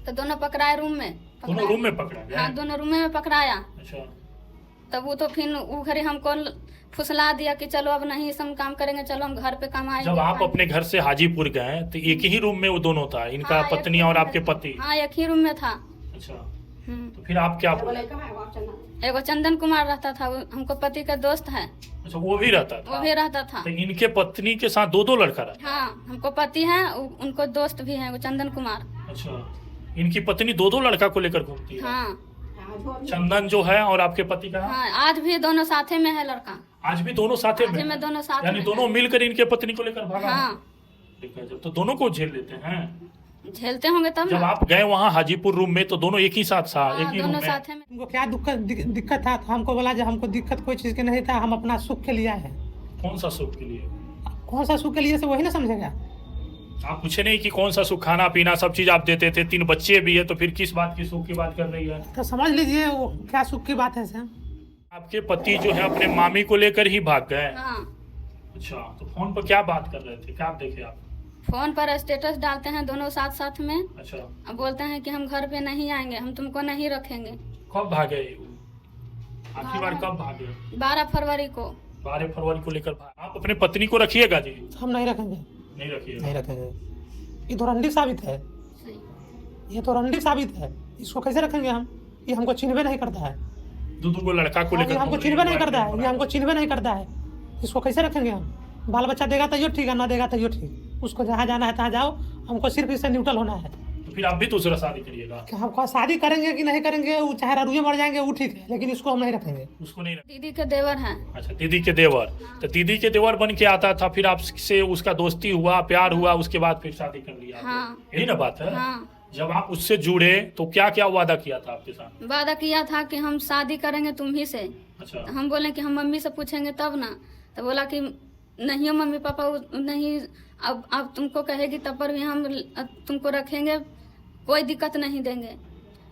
तो दोनों पकड़ाए रूम में। दोनों रूम में पकड़ा गया? हाँ, दोनों रूम में पकड़ाया। अच्छा। तब वो तो फिर वो घरे हमको फुसला दिया कि चलो अब नहीं हम काम करेंगे, चलो हम घर पे कमाएंगे। जब आप अपने घर से हाजीपुर गए तो एक ही रूम में वो दोनों था, इनका हाँ, पत्नी और आपके पति? हाँ, एक ही रूम में था। अच्छा, तो फिर आप क्या बोले? एगो चंदन कुमार रहता था, वो हमको पति का दोस्त है। अच्छा, वो भी रहता वो था? भी रहता था। तो इनके पत्नी के साथ दो लड़का रहता? हाँ, हमको पति है, उनको दोस्त भी है, वो चंदन कुमार। अच्छा, इनकी पत्नी दो लड़का को लेकर घूमती है? हाँ, चंदन जो है और आपके पति का? हाँ, आज भी दोनों साथे में है लड़का। आज भी दोनों साथे में? में दोनों साथ यानी में दोनों मिलकर इनके पत्नी को लेकर भागा? हाँ, ठीक है, जब तो दोनों को झेल लेते हैं। झेलते होंगे तब जब ना। आप गए वहाँ हाजीपुर रूम में तो दोनों एक ही साथ था? एक ही रूम दोनों में? साथे में। हमको क्या दिक्कत था, तो हमको बोला जो हमको दिक्कत कोई चीज़ की नहीं था, हम अपना सुख के लिए आए हैं। कौन सा सुख के लिए? कौन सा सुख के लिए से वही ना समझेगा। आप पूछे नहीं कि कौन सा सुख? खाना पीना सब चीज आप देते थे, 3 बच्चे भी है, तो फिर किस बात की सुख की बात कर रही है? तो समझ लीजिए वो क्या सुख की बात है सर। आपके पति जो है अपने मामी को लेकर ही भाग गए? हाँ, अच्छा, तो फोन पर क्या बात कर रहे थे, क्या आप देखे आप? फोन पर स्टेटस डालते हैं दोनों साथ साथ में। अच्छा, अब बोलते हैं कि हम घर पे नहीं आएंगे, हम तुमको नहीं रखेंगे। कब भागे? आखिरी बार कब भागे? 12 फरवरी को। 12 फरवरी को लेकर भागे। आप अपने पत्नी को रखिएगा जी? हम नहीं रखेंगे। नहीं रखिएगा? नहीं रखेंगे, ये तो रंडी साबित है। ये तो रंडी साबित है, इसको कैसे रखेंगे हम? ये हमको चिन्हबे नहीं करता है। दो को लड़का को लेकर हमको चिन्हबे नहीं करता है, ये हमको चिन्हबे नहीं करता है, इसको कैसे रखेंगे हम? बाल बच्चा देगा तो यो ठीक है, ना देगा तो यो ठीक। उसको जहाँ जाना है तहाँ जाओ, हमको सिर्फ इससे न्यूट्रल होना है। तो फिर आप भी दूसरा शादी करिएगा? कि हम शादी करेंगे कि नहीं करेंगे, वो चाहे रुए मर जाएंगे वो ठीक है, लेकिन इसको हम नहीं रखेंगे। उसको नहीं रख... दीदी के देवर हैं। अच्छा, दीदी के देवर। तो दीदी के देवर बन के आता था, फिर आपसे उसका दोस्ती हुआ, प्यार हुआ, उसके बाद फिर शादी कर लिया? हाँ। यही ना बात है? हाँ, जब आप उससे जुड़े तो क्या क्या वादा किया था आपके साथ? वादा किया था कि हम शादी करेंगे तुम ही से। अच्छा। हम बोले कि हम मम्मी से पूछेंगे तब ना। तो बोला कि नहीं मम्मी पापा नहीं, अब तुमको कहेगी तब पर भी हम तुमको रखेंगे, कोई दिक्कत नहीं देंगे।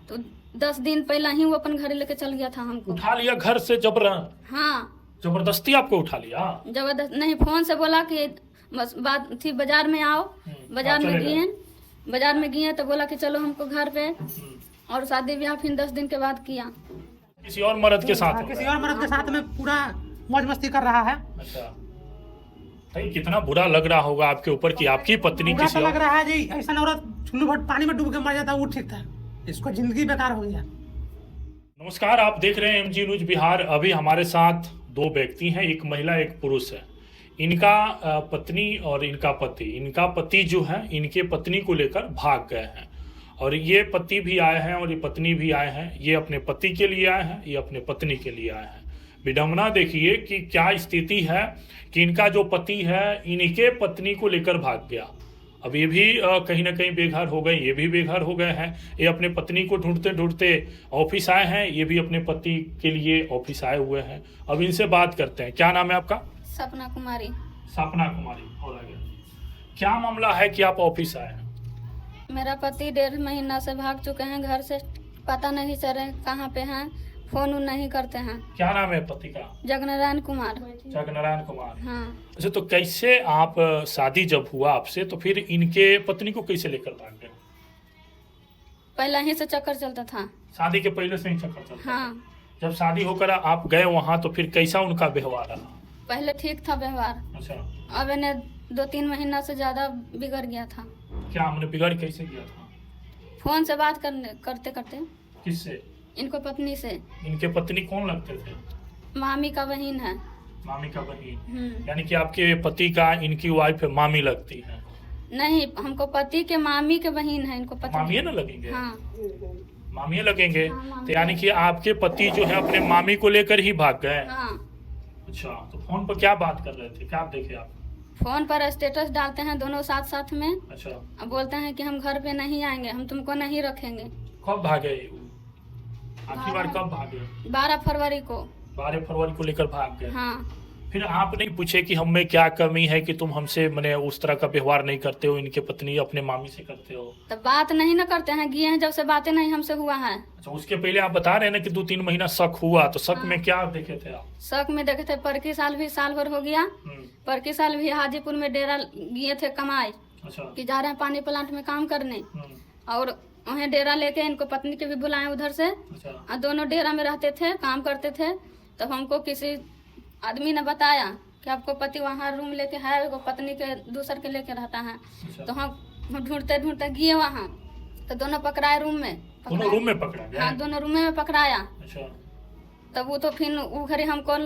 तो 10 दिन पहले ही वो अपन घर लेके चल गया था हमको। उठा लिया घर से जबरन? हाँ, जबरदस्ती आपको उठा लिया? जबरदस्त नहीं, फोन से बोला कि बस बात थी बाजार में आओ। बाजार में गए तो बोला कि चलो हमको घर पे, और शादी ब्याह फिर 10 दिन के बाद किया। किसी और मर्द के साथ? किसी और मर्द के साथ में पूरा मौज मस्ती कर रहा है। अच्छा, भाई कितना बुरा लग रहा होगा आपके ऊपर कि आपकी पत्नी बुरा किसी तो और... लग रहा है जी, ऐसा औरत चुल्लू भर पानी में डूब के मर जाता वो ठीक था, इसको जिंदगी बेकार हो गया। नमस्कार, आप देख रहे हैं MG न्यूज बिहार। अभी हमारे साथ 2 व्यक्ति हैं, एक महिला एक पुरुष है। इनका पत्नी और इनका पति, इनका पति जो है इनके पत्नी को लेकर भाग गए हैं, और ये पति भी आए हैं और ये पत्नी भी आए हैं। ये अपने पति के लिए आए हैं, ये अपने पत्नी के लिए आए हैं। विडंबना देखिए कि क्या स्थिति है कि इनका जो पति है इनके पत्नी को लेकर भाग गया। अब ये भी कहीं ना कहीं बेघर हो गए, ये भी बेघर हो गए हैं। ये अपने पत्नी को ढूंढते ढूंढते ऑफिस आए हैं, ये भी अपने पति के लिए ऑफिस आए हुए हैं। अब इनसे बात करते हैं। क्या नाम है आपका? सपना कुमारी। सपना कुमारी। और आगे क्या मामला है कि आप ऑफिस आए हैं? मेरा पति 1.5 महीना से भाग चुके हैं घर से, पता नहीं चल रहे कहाँ पे हैं, फोन नहीं करते हैं। क्या नाम है पति का? जगनारायण कुमार। जगनारायण कुमार। हाँ। अच्छा, तो कैसे आप शादी जब हुआ आपसे तो फिर इनके पत्नी को कैसे लेकर भाग गए? पहले ही से चक्कर चलता था। शादी के पहले से ही चक्कर चलता था? हाँ। जब शादी होकर आप गए वहाँ तो फिर कैसा उनका व्यवहार रहा? पहले ठीक था व्यवहार। अच्छा। अब इन्हें 2-3 महीना से ज्यादा बिगड़ गया था। क्या हमने बिगड़ कैसे गया था? फोन से बात करते करते। किससे? इनको पत्नी से। इनके पत्नी कौन लगते थे? मामी का बहन है। मामी का बहन? हम्म। यानी कि आपके पति का इनकी वाइफ मामी लगती है? नहीं, हमको पति के मामी के बहन है, इनको पति। मामी ना लगेंगे? हाँ। मामी लगेंगे। हाँ, मामी। तो यानी कि आपके पति जो है अपने मामी को लेकर ही भाग गए? हाँ। अच्छा, तो फोन पर क्या बात कर रहे थे, क्या आप देखे आप? फोन पर स्टेटस डालते हैं दोनों साथ साथ में। अच्छा। अब बोलते हैं कि हम घर पे नहीं आएंगे, हम तुमको नहीं रखेंगे। कब भागे? आखिरी बार कब भागे? 12 फरवरी को। 12 फरवरी को लेकर भाग गए? हाँ। फिर आप नहीं पूछे कि हम में क्या कमी है कि तुम हमसे मैंने उस तरह का व्यवहार नहीं करते हो, इनके पत्नी अपने मामी से करते हो? तो बात नहीं ना करते हैं, गए हैं जब से बातें नहीं हमसे हुआ है। अच्छा, उसके पहले आप बता रहे हैं ना कि 2-3 महीना शक हुआ, तो शक में क्या देखे थे आप? शक में देखे थे, पर की साल भी साल भर हो गया। पर की साल भी हाजीपुर में डेरा गए थे कमाए। अच्छा। कि जा रहे हैं पानी प्लांट में काम करने। और वहीं डेरा लेके इनको पत्नी के भी बुलाए उधर से, अच्छा और दोनों डेरा में रहते थे, काम करते थे। तो हमको किसी आदमी ने बताया कि आपको पति वहाँ रूम लेके है, वो पत्नी के दूसर के लेके रहता है। अच्छा। तो हम ढूंढते ढूंढते गए वहाँ, तो दोनों पकड़ाए रूम में। दोनों रूम में पकड़ा गया? हाँ, दोनों रूम में पकड़ाया। अच्छा। तब वो तो फिर वो घरे हमको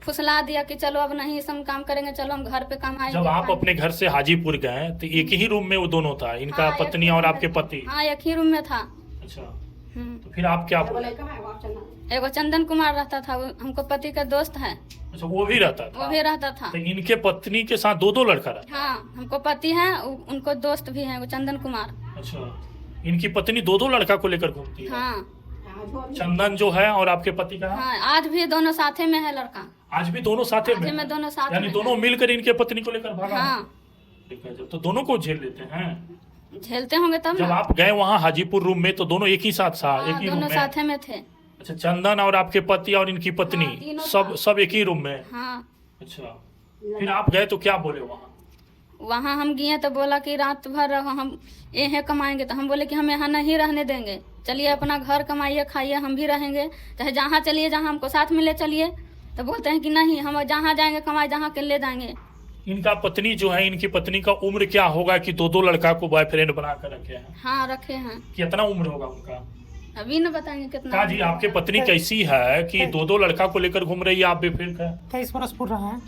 फुसला दिया कि चलो अब नहीं हम काम करेंगे, चलो हम घर पे कमाएंगे। जब आप अपने घर से हाजीपुर गए तो एक ही रूम में वो दोनों था, इनका हाँ, एक पत्नी ही और रूम में आपके था। पति? हाँ, एक ही रूम में था। अच्छा, हम्म। तो फिर आप क्या बोले? एगो चंदन कुमार रहता था, वो हमको पति का दोस्त है, अच्छा, वो भी रहता था? वो भी रहता था। तो इनके पत्नी के साथ दो लड़का रहता? हाँ, हमको पति है, उनको दोस्त भी है, वो चंदन कुमार। अच्छा, इनकी पत्नी दो लड़का को लेकर घूमती है? हाँ चंदन जो है और आपके पति का? हाँ, आज भी दोनों साथे में है लड़का। आज भी दोनों साथे आज में? में दोनों साथ यानी में दोनों है। मिलकर इनके पत्नी को लेकर भागा? हाँ, ठीक है, तो दोनों को झेल लेते हैं? झेलते होंगे तब जब ना। आप गए वहाँ हाजीपुर रूम में तो दोनों एक ही साथ था? हाँ, एक ही रूम दोनों में? साथे में थे। अच्छा, चंदन और आपके पति और इनकी पत्नी हाँ, तीनों सब एक ही रूम में? हाँ, अच्छा, फिर आप गए तो क्या बोले वहाँ? वहाँ हम गए तो बोला कि रात भर रहो, हम यहाँ कमाएंगे। तो हम बोले कि हम यहाँ नहीं रहने देंगे, चलिए अपना घर कमाइए खाइए, हम भी रहेंगे, चाहे जहाँ चलिए, जहाँ हमको साथ में ले चलिए। तो बोलते हैं कि नहीं, हम जहाँ जाएंगे कमाए, जहाँ के ले जाएंगे। इनका पत्नी जो है, इनकी पत्नी का उम्र क्या होगा कि दो लड़का को बॉयफ्रेंड बना कर रखे हैं? हाँ, रखे हैं। कितना उम्र होगा उनका? अभी न बताएंगे कितना। का जी, आपके पत्नी कैसी है कि दो लड़का को लेकर घूम रही है, आप बेफिक्र है? 23 वर्ष पूरा है।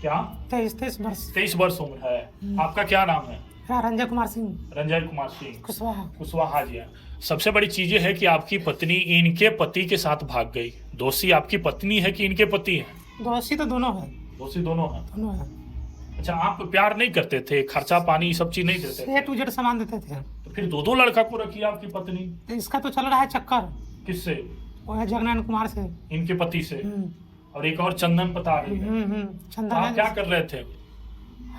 क्या? 23 वर्ष। 23 वर्ष उम्र है। आपका क्या नाम है? रंजय कुमार सिंह रंजय कुमार सिंह कुशवाहा। कुशवाहा जी है। सबसे बड़ी चीज ये है कि आपकी पत्नी इनके पति के साथ भाग गई। दोषी आपकी पत्नी है कि इनके पति हैं? दोषी तो दोनों है। दोषी दोनों हैं। दोनों है। अच्छा, आप प्यार नहीं करते थे, खर्चा पानी ये सब चीज नहीं देते थे? A to Z सामान देते थे। तो फिर दो लड़का को रखी आपकी पत्नी? तो इसका तो चल रहा है चक्कर, किससे? वो है जगनारायण कुमार से। इनके पति से? हम्म, और एक और चंदन बता रही है। चंदन आप है। क्या कर रहे थे?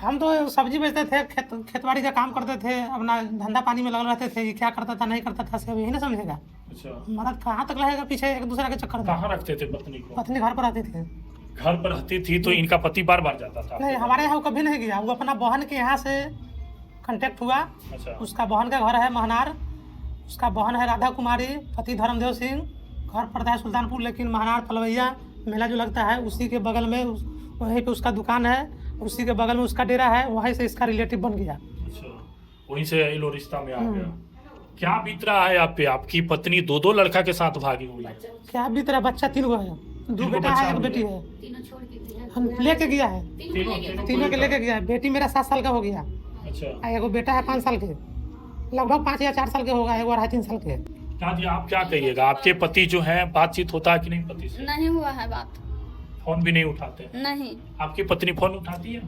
हम तो सब्जी बेचते थे, खेतबाड़ी का काम करते थे, अपना धंधा पानी में लगे रहते थे। ये क्या करता था नहीं करता था सब यही ना समझेगा। अच्छा, मर्द कहाँ तक रहेगा पीछे एक दूसरे के चक्कर में। कहाँ रखते थे पत्नी को? पत्नी घर पर रहती थी। घर पर रहती थी तो इनका पति बार बार जाता था? नहीं, हमारे यहाँ वो कभी नहीं गया। वो अपना बहन के यहाँ से कांटेक्ट हुआ। अच्छा, उसका बहन का घर है महनार, उसका बहन है राधा कुमारी, पति धर्मदेव सिंह, घर पड़ता है सुल्तानपुर, लेकिन महनार तलवैया मेला जो लगता है उसी के बगल में वहीं पे उसका दुकान है, उसी के बगल में उसका डेरा है, वहीं से इसका रिलेटिव बन गया। अच्छा, वहीं से ये लो रिश्ता में आ गया। क्या बीत रहा है आप पे? आपकी पत्नी दो लड़का के साथ भागी हुई है। क्या भी तेरा बच्चा 3 गो है, 2 बेटा बच्चा है, 1 हो बेटी गया? है। हम लेके गया है, तीनों तीनों के लेके गया है। बेटी मेरा 7 साल का हो गया, अच्छा, और एगो बेटा है 5 साल के, लगभग 5 या 4 साल के होगा, एगो 2.5-3 साल के। क्या जी, आप क्या कहिएगा? आपके पति जो है, बातचीत होता है कि नहीं पति से? नहीं हुआ है बात। फोन भी नहीं उठाते? नहीं, आपकी पत्नी फोन उठाती है?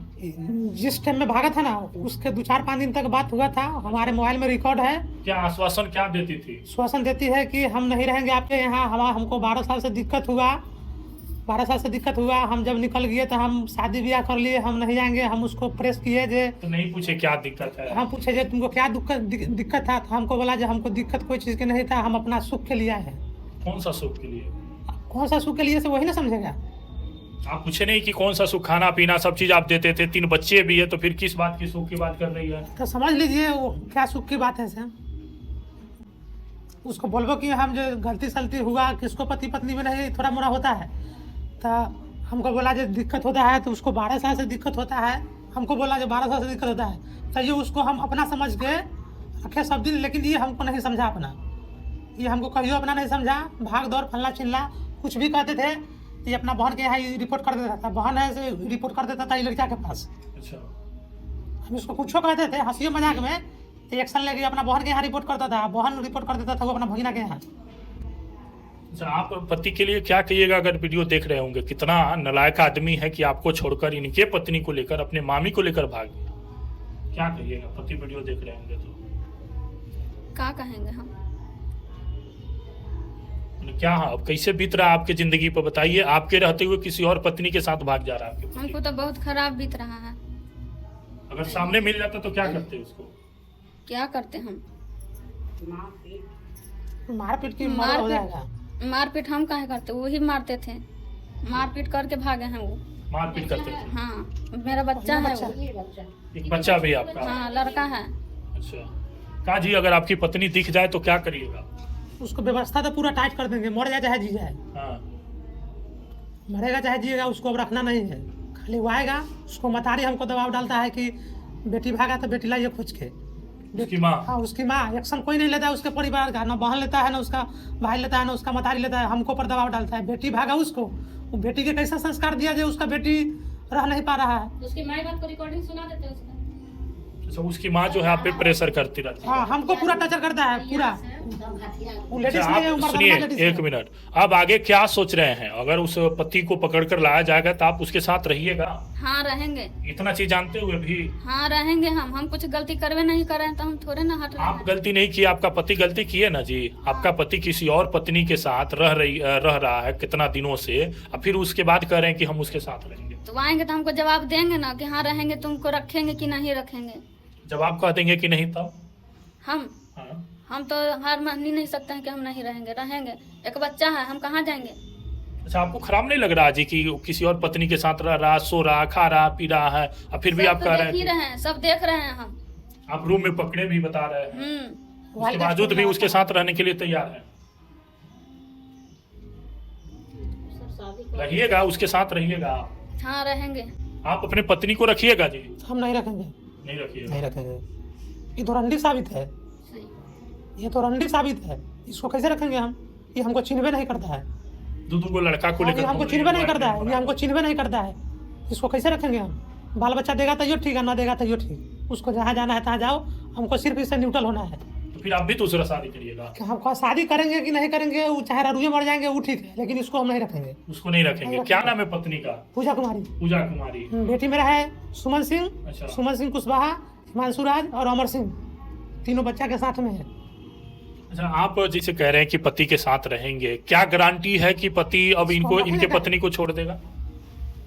जिस टाइम में भागा था ना, उसके 2-4-5 दिन तक बात हुआ था, हमारे मोबाइल में रिकॉर्ड है। क्या आश्वासन क्या देती थी? श्वासन देती है कि हम नहीं रहेंगे आपके यहाँ, हमको 12 साल से दिक्कत हुआ, 12 साल से दिक्कत हुआ। हम जब निकल गए तो हम शादी ब्याह कर लिए, हम नहीं जाएंगे। हम उसको प्रेस किए जे, तो नहीं पूछे क्या दिक्कत है? हम पूछे जे तुमको क्या दिक्कत था, तो हमको बोला जो हमको दिक्कत कोई चीज़ की नहीं था, हम अपना सुख के लिए आए हैं। कौन सा सुख के लिए? कौन सा सुख के लिए से वही ना समझेगा। आप पूछे नहीं कि कौन सा सुख? खाना पीना सब चीज आप देते थे, 3 बच्चे भी है, तो फिर किस बात की सुख की बात कर रही है? तो समझ लीजिए वो क्या सुख की बात है सर। उसको बोलबो कि हम जो गलती सलती हुआ, किसको पति पत्नी में नहीं थोड़ा मोड़ा होता है, तो हमको बोला जो दिक्कत होता है, तो उसको 12 साल से दिक्कत होता है। हमको बोला जो 12 साल से दिक्कत होता है, तो ये उसको हम अपना समझ के रखे सब दिन, लेकिन ये हमको नहीं समझा अपना। ये हमको कहियो अपना नहीं समझा, भाग दौड़ फल्ला चिल्ला कुछ भी कहते थे। ये अपना बहन के यहाँ रिपोर्ट कर देता था, बहन है से रिपोर्ट कर देता था ये लड़का के पास। अच्छा, हम इसको कुछ कहते थे हंसियो मजाक में, एक्शन लेके अपना बहन के यहाँ रिपोर्ट करता था, बहन रिपोर्ट कर देता था वो अपना भगीना के यहाँ। अच्छा, आप पति के लिए क्या कहिएगा अगर वीडियो देख रहे होंगे? कितना नालायक आदमी है कि आपको छोड़कर इनके पत्नी को लेकर, अपने मामी को लेकर भाग गया। क्या कहिएगा पति वीडियो देख रहे होंगे तो? क्या कहेंगे हम? क्या अब कैसे बीत रहा है आपकी जिंदगी पर बताइए? आपके रहते हुए किसी और पत्नी के साथ भाग जा रहा है आपके पति। हमको तो बहुत खराब बीत रहा है। अगर सामने मिल जाता तो क्या करते उसको? क्या करते हम? मारपीट की मर्डर हो जाएगा। मारपीट हम काहे करते? वही मारते थे, मारपीट करके भागे हैं वो। मारपीट करते थे? हाँ, मेरा बच्चा है वो। एक बच्चा भी आपका? हाँ, लड़का है। अच्छा, कहा जी अगर आपकी पत्नी दिख जाए तो क्या करिएगा? उसको व्यवस्था तो पूरा टाइट कर देंगे, मर जाए चाहे जी जाए, हाँ मरेगा चाहे जिएगा, उसको अब रखना नहीं है। खाली वो आएगा, उसको मतारी हमको दबाव डालता है कि बेटी भागा तो बेटी लाइए खोज के। उसकी माँ? हाँ, उसकी माँ। एक्शन कोई नहीं लेता है उसके परिवार का, ना बहन लेता है, ना उसका भाई लेता है, ना उसका मतारी लेता है, हमको पर दबाव डालता है। बेटी भागा उसको, वो बेटी के कैसा संस्कार दिया जाए, उसका बेटी रह नहीं पा रहा है। उसकी माँ बाप को रिकॉर्डिंग सुना देते उसका। तो उसकी माँ जो है आप पे प्रेशर करती रहती है। हाँ, हमको पूरा टचर करता है पूरा। वो लेडीज अच्छा, नहीं है, आप उम्र सुनिए लेडीज एक मिनट, अब आगे क्या सोच रहे हैं? अगर उस पति को पकड़ कर लाया जाएगा तो आप उसके साथ रहिएगा? हाँ रहेंगे। इतना चीज जानते हुए भी? हाँ रहेंगे। हम कुछ गलती करवे नहीं कर रहे हैं तो हम थोड़े ना हट रहे आप हैं। गलती नहीं की, आपका पति गलती किए ना जी। आपका पति किसी और पत्नी के साथ रह रहा है कितना दिनों से, अब फिर उसके बाद कह रहे हैं कि हम उसके साथ रहेंगे। तो आएंगे तो हमको जवाब देंगे ना कि हाँ रहेंगे, तुमको रखेंगे कि नहीं रखेंगे। जवाब कह देंगे कि नहीं तब? हम तो हार मान नहीं सकते हैं कि हम नहीं रहेंगे। रहेंगे, एक बच्चा है, हम कहाँ जाएंगे। अच्छा, आपको खराब नहीं लग रहा जी कि किसी और पत्नी के साथ रह रहा, सो रहा, खा रहा, पी रहा है, और फिर भी आप कह रहे हैं? सब देख रहे हैं हम। आप रूम में पकड़े भी बता रहे हैं, उसके वाइल्ड बावजूद भी स्टोरी उसके साथ रहने के लिए तैयार है? रहिएगा, उसके साथ रहिएगा आप। हाँ रहेंगे। आप अपने पत्नी को रखिएगा जी? हम नहीं रखेंगे, नहीं रखिएगा? नहीं रखेंगे। ये तो रंडी साबित है, ये तो रंडी साबित है। इसको कैसे रखेंगे हम? ये हमको चिन्हबे नहीं करता है। दूधू को लड़का को ये लेकर हमको चिन्हबे नहीं करता है, ये हमको चिन्हबे नहीं करता है। इसको कैसे रखेंगे हम? बाल बच्चा देगा तो यो ठीक है, ना देगा तो यो ठीक। उसको जहाँ जाना है तहाँ जाओ, हमको सिर्फ इससे न्यूट्रल होना है। तो फिर आप भी दूसरा शादी करिएगा? कि हमको शादी करेंगे कि नहीं करेंगे, वो चाहे रुए मर जाएंगे वो ठीक है, लेकिन इसको हम नहीं रखेंगे। उसको नहीं रखेंगे? क्या नाम है पत्नी का? पूजा कुमारी। पूजा कुमारी। बेटी मेरा है सुमन सिंह, अच्छा। सुमन सिंह कुशवाहा, हिमांशु राज और अमर सिंह, तीनों बच्चा के साथ में है। अच्छा, आप जैसे कह रहे हैं कि पति के साथ रहेंगे, क्या गारंटी है कि पति अब इनके पत्नी को छोड़ देगा?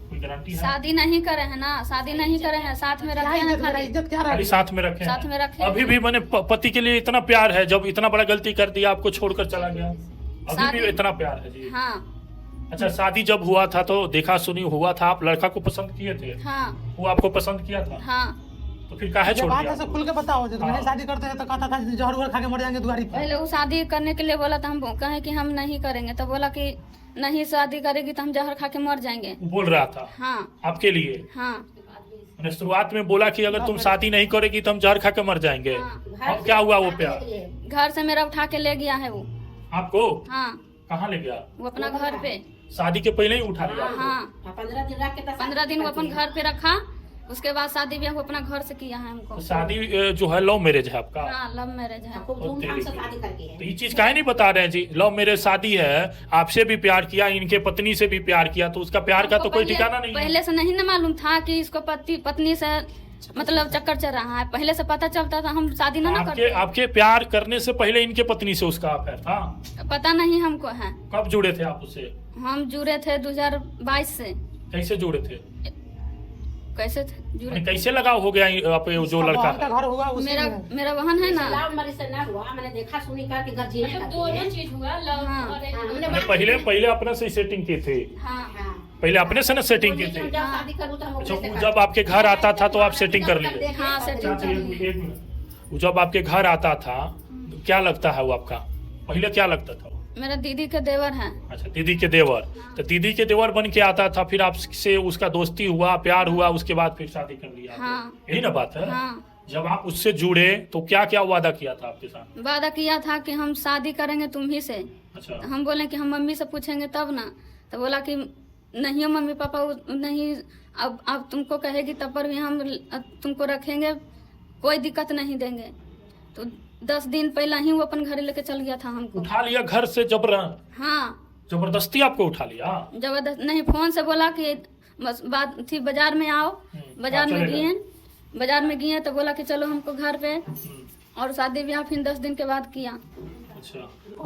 कोई गारंटी है? शादी नहीं करे हैं ना, शादी नहीं करे हैं, साथ में रखे हैं खाली। इज्जत क्या खाली रही? साथ में रखे हैं? साथ में रखे अभी भी मैंने पति के लिए इतना प्यार है, जब इतना बड़ा गलती कर दिया, आपको छोड़कर चला गया, अभी शादी- भी इतना प्यार है जी? हाँ अच्छा, शादी जब हुआ था तो देखा सुनी हुआ था, आप लड़का को पसंद किए थे? हाँ वो आपको पसंद किया था? हाँ। तो फिर काहे जब छोड़ बात दिया? ऐसे खुल के बताओ, जब हाँ। नहीं शादी करते हैं तो कहता था जहर उहर खा के मर जाएंगे दुआरी पे। पहले वो शादी करने के लिए बोला था, हम कहे कि हम नहीं करेंगे, तो बोला कि नहीं शादी करेगी तो हम जहर खा के मर जाएंगे। वो बोल रहा था हाँ आपके लिए? हाँ मैंने शुरुआत में बोला कि अगर तुम शादी नहीं करेगी तो हम जहर खा के मर जाएंगे। हाँ। अब क्या हुआ वो प्यार? घर से मेरा उठा के ले गया है वो। आपको हाँ, कहाँ ले गया? वो अपना घर पे। शादी के पहले ही उठा लिया? हाँ 15 दिन वो अपन घर पे रखा, उसके बाद शादी ब्याह वो अपना घर से किया है हमको। तो शादी जो है लव मैरिज है आपका? हाँ लव मैरिज है। तो ये चीज काहे नहीं बता रहे हैं जी? लव मैरिज शादी है, आपसे भी प्यार किया, इनके पत्नी से भी प्यार किया, तो उसका प्यार का तो कोई ठिकाना नहीं है। पहले से नहीं ना मालूम था कि इसको पत्नी से मतलब चक्कर चल रहा है। पहले से पता चलता था, हम शादी ना करते। आपके प्यार करने से पहले इनके पत्नी से उसका अफेयर था? पता नहीं हमको है। कब जुड़े थे आप उससे? हम जुड़े थे 2022 से। कैसे जुड़े थे? कैसे थे जुड़े? कैसे लगाव हो गया आप जो लड़का बहन का है? घर हुआ उसी मेरा में। मेरा बहन है ना। मैंने देखा सुनी करके घर जीने दोनों चीज हुआ, लव हाँ। और मैंने पहले अपने से सेटिंग की थी? हाँ पहले अपने से ना सेटिंग की थी? शादी करूँ तो हम अच्छा, अपने से जब आपके घर आता था तो आप सेटिंग कर लिए? हाँ सेटिंग अच्छा, कर एक लिए। मिनट। वो जब आपके घर आता था तो क्या लगता है वो आपका? पहले क्या लगता था वो? मेरा दीदी के देवर है। अच्छा, दीदी के देवर। तो दीदी के देवर बन के आता था, फिर आपसे उसका दोस्ती हुआ, प्यार हुआ, उसके बाद फिर शादी कर लिया? हाँ। यही ना बात है? हाँ, जब आप उससे जुड़े तो क्या क्या वादा किया था आपके साथ? वादा किया था कि हम शादी करेंगे तुम ही से। अच्छा, हम बोले कि हम मम्मी से पूछेंगे तब ना। तो बोला कि नहीं हो मम्मी पापा, नहीं, अब तुमको कहेगी तब पर भी हम तुमको रखेंगे, कोई दिक्कत नहीं देंगे। तो 10 दिन पहले ही वो अपन घर लेके चल गया था हमको। उठा लिया घर से जबरन? हाँ जबरदस्ती आपको उठा लिया? जबरदस्त नहीं, फोन से बोला कि बस बात थी बाजार में आओ। बाजार में चले गए, बाजार में गए तो बोला कि चलो हमको घर पे, और शादी ब्याह फिर 10 दिन के बाद किया। अच्छा,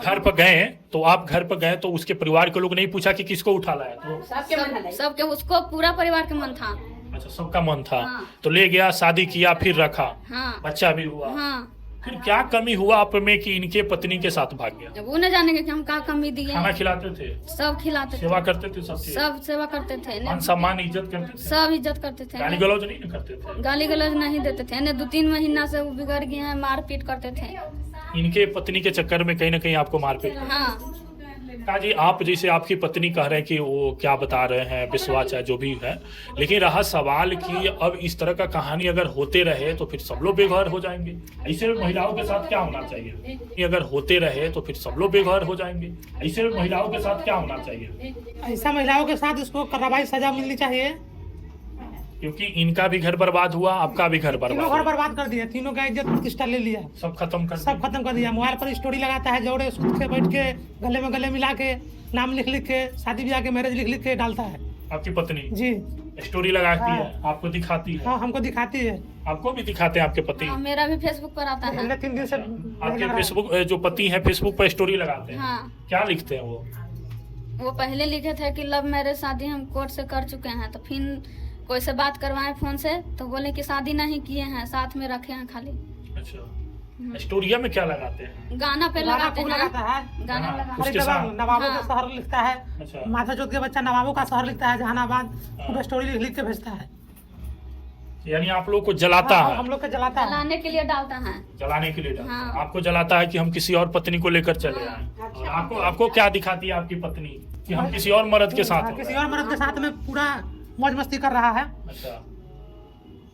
घर पर गए तो आप घर पर गए तो उसके परिवार के लोग नहीं पूछा कि किसको उठा लाया? तो सबके मन है। सबके, उसको पूरा परिवार के मन था। अच्छा, सबका मन था। हाँ। तो ले गया, शादी किया, फिर रखा, हाँ बच्चा भी हुआ। हाँ फिर क्या कमी हुआ आप में कि इनके पत्नी के साथ भाग गया? वो न जानेंगे कि हम क्या कमी दिए। खाना खिलाते थे, सब खिलाते थे, सेवा करते थे, सब चीज? सब सेवा करते थे, मान सम्मान इज्जत करते थे, सब इज्जत करते थे, गाली गलौज नहीं ना करते थे? गाली गलौज नहीं देते थे। ने 2-3 महीना से वो बिगड़ गए हैं, मारपीट करते थे। इनके पत्नी के चक्कर में कहीं ना कहीं आपको मारपीट? हाँ, का जी आप जैसे आपकी पत्नी कह रहे हैं कि वो क्या बता रहे हैं, विश्वास है जो भी है, लेकिन रहा सवाल कि अब इस तरह का कहानी अगर होते रहे तो फिर सब लोग बेघर हो जाएंगे। ऐसे में महिलाओं के साथ क्या होना चाहिए? अगर होते रहे तो फिर सब लोग बेघर हो जाएंगे। ऐसे में महिलाओं के साथ क्या होना चाहिए? ऐसा महिलाओं के साथ इसको कार्रवाई सजा मिलनी चाहिए, क्योंकि इनका भी घर बर्बाद हुआ, आपका भी घर तीनों घर बर्बाद हुआ, बर्बाद कर दिया, तीनों का इज्जत प्रतिष्ठा ले लिया, सब खत्म कर सब खत्म कर दिया। मोबाइल पर स्टोरी लगाता है, जोड़े सूत के बैठ के गले में गले मिला के नाम लिख लिख के, शादी ब्याह के मैरिज लिख लिख के डालता है। आपकी पत्नी जी स्टोरी लगाती हाँ। है, आपको दिखाती है? हाँ, हमको दिखाती है। आपको भी दिखाते हैं आपके पति? हाँ, मेरा भी फेसबुक पर आता है। अगले 3 दिन से आपके फेसबुक जो पति हैं फेसबुक पर स्टोरी लगाते हैं? हाँ, क्या लिखते हैं वो? वो पहले लिखे थे कि लव मैरिज शादी हम कोर्ट से कर चुके हैं, तो फिर कोई से बात करवाए फोन से तो बोले कि शादी नहीं किए हैं, साथ में रखे हैं खाली। अच्छा, स्टोरिया में क्या लगाते हैं? गाना पे गाना लगाते खूब हैं, लगाता है। गाना हाँ, लगा। उसके हर एक साथ? जगह नवाबों हाँ। का शहर लिखता है, अच्छा, माथा चौथ के बच्चा नवाबों का शहर लिखता है जहानाबाद, पूरा स्टोरी लिख लिख के भेजता है। यानी आप लोग को जलाता हाँ, है? हम लोग को जलाता है। जलाने के लिए डालता है। जलाने के लिए डालता है। हाँ। आपको जलाता है कि हम किसी और पत्नी को लेकर चले आए। और आपको आपको क्या दिखाती है आपकी पत्नी कि हम किसी और मर्द के साथ हाँ, हो किसी गए? और मर्द के साथ में पूरा मौज मस्ती कर रहा है। अच्छा,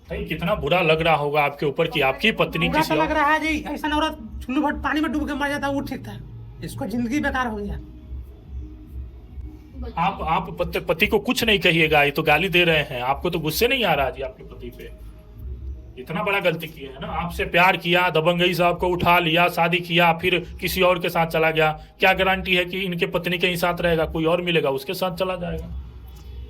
भाई कितना बुरा लग रहा होगा आपके ऊपर कि आपकी पत्नी पूरा किसी तो लग और... रहा है जी, ऐसा औरत चुल्लू भट पानी में डूब के मर जाता है वो ठीक था, इसको जिंदगी बेकार हो गया। आप पति को कुछ नहीं कहिएगा, ये तो गाली दे रहे हैं। आपको तो गुस्से नहीं आ रहा जी आपके पति पे? इतना बड़ा गलती किया है ना, आपसे प्यार किया, दबंगई से आपको उठा लिया, शादी किया, फिर किसी और के साथ चला गया। क्या गारंटी है कि इनके पत्नी के ही साथ रहेगा? कोई और मिलेगा उसके साथ चला जाएगा।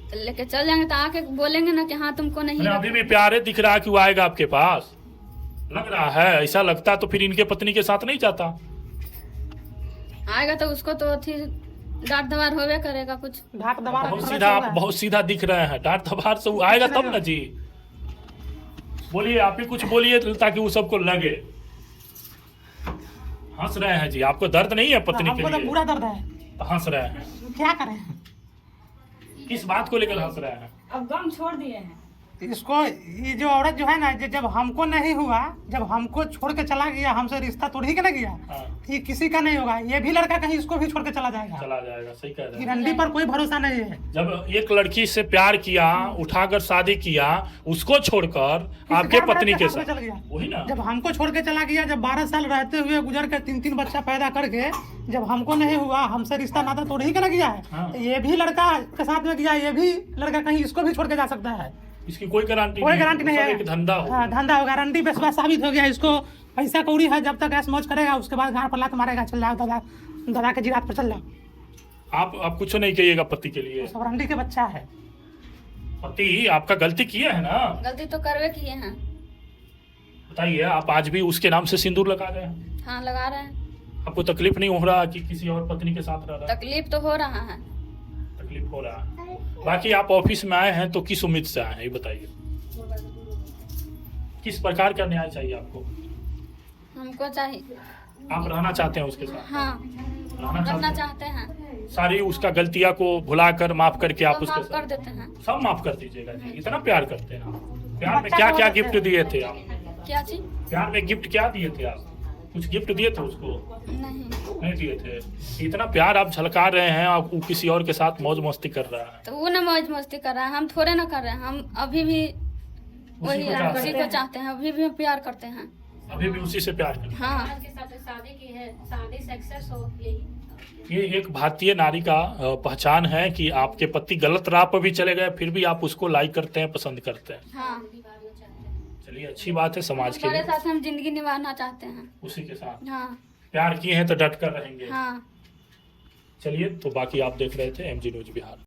तो लेके चल जाएंगे तो आके बोलेंगे ना कि हाँ तुमको नहीं मैंने अभी भी प्यार है, दिख रहा है कि वो आएगा आपके पास? लग रहा है, ऐसा लगता तो फिर इनके पत्नी के साथ नहीं जाता। आएगा तो उसको तो थी डांट दबार होवे करेगा कुछ। ढाक दबा बहुत सीधा, आप बहुत सीधा दिख रहे हैं। डांट दबार से वो आएगा तब ना जी। बोलिए, आप ही कुछ बोलिए ताकि वो सबको लगे। हंस रहे हैं जी, आपको दर्द नहीं है पत्नी के हमको तो लिए? पूरा दर्द है, तो हंस रहे हैं, क्या करें? किस बात को लेकर हंस रहे हैं? अब गम छोड़ दिए हैं। इसको ये जो औरत जो है ना, जब हमको नहीं हुआ, जब हमको छोड़ के चला गया, हमसे रिश्ता तोड़ ही के ना गया, हाँ, ये किसी का नहीं होगा। ये भी लड़का कहीं इसको भी छोड़ के चला जाएगा। चला जाएगा। सही कह रहे ये हैं। रंडी पर कोई भरोसा नहीं है। जब एक लड़की से प्यार किया, उठाकर शादी किया, उसको छोड़कर आपके किसी और पत्नी मर्द के साथ में साथ, चल गया। वही ना। जब हमको छोड़ के चला गया, जब 12 साल रहते हुए गुजर के 3-3 बच्चा पैदा करके, जब हमको नहीं हुआ, हमसे रिश्ता नाता तोड़ ही के ना गया है, हाँ। तो ये भी लड़का के साथ में गया, ये भी लड़का कहीं इसको भी छोड़ के जा सकता है। इसकी कोई गारंटी कोई गारंटी नहीं सब है। एक धंधा हो। हाँ, धंधा होगा, रंडी बेसवा साबित हो गया। इसको पैसा कौड़ी है, जब तक ऐश मौज करेगा उसके बाद गांड पर लात मारेगा, चल जाओ दादा, दादा के जिरात पर चल जाओ। आप कुछ नहीं कहिएगा पति के लिए? सब रंडी के बच्चा है। पति आपका गलती किया है ना? गलती तो करवे किए हैं। बताइए, आप आज भी उसके नाम से सिंदूर लगा रहे हैं? हाँ, लगा रहे हैं। आपको तकलीफ नहीं हो रहा कि किसी और पत्नी के साथ रह रहा है? तकलीफ तो हो रहा है। तकलीफ हो रहा है। बाकी आप ऑफिस में आए हैं तो किस उम्मीद से आए हैं, ये बताइए। किस प्रकार का न्याय चाहिए आपको? हमको चाहिए, आप रहना चाहते हैं उसके साथ? हाँ, रहना करना चाहते हैं? चाहते हैं सारी उसका गलतियां को भुलाकर माफ करके आप तो उसके माफ कर साथ देते हैं। सब माफ कर दीजिएगा जी। इतना प्यार करते हैं आप। प्यार में क्या क्या गिफ्ट दिए थे आप? क्या चीज? प्यार में गिफ्ट क्या दिए थे आप? कुछ गिफ्ट दिए थे उसको? नहीं, नहीं दिए थे। इतना प्यार आप झलका रहे हैं, आप वो किसी और के साथ मौज मस्ती कर रहा है। तो वो ना मौज मस्ती कर रहा है, हम थोड़े ना कर रहे हैं। हम अभी भी वही को चाहते उसी हैं। को चाहते हैं, अभी भी हम प्यार करते हैं। अभी भी उसी से प्यार करते हाँ, के साथ शादी की है, शादी सक्सेस हो यही। हैं। ये एक भारतीय नारी का पहचान है कि आपके पति गलत राह पर भी चले गए, फिर भी आप उसको लाइक करते हैं, पसंद करते हैं। हाँ, चलिए, अच्छी बात है समाज के हमारे लिए। साथ हम जिंदगी निभाना चाहते हैं। उसी के साथ हाँ, प्यार किए हैं तो डट कर रहेंगे। हाँ। चलिए, तो बाकी आप देख रहे थे MG न्यूज बिहार।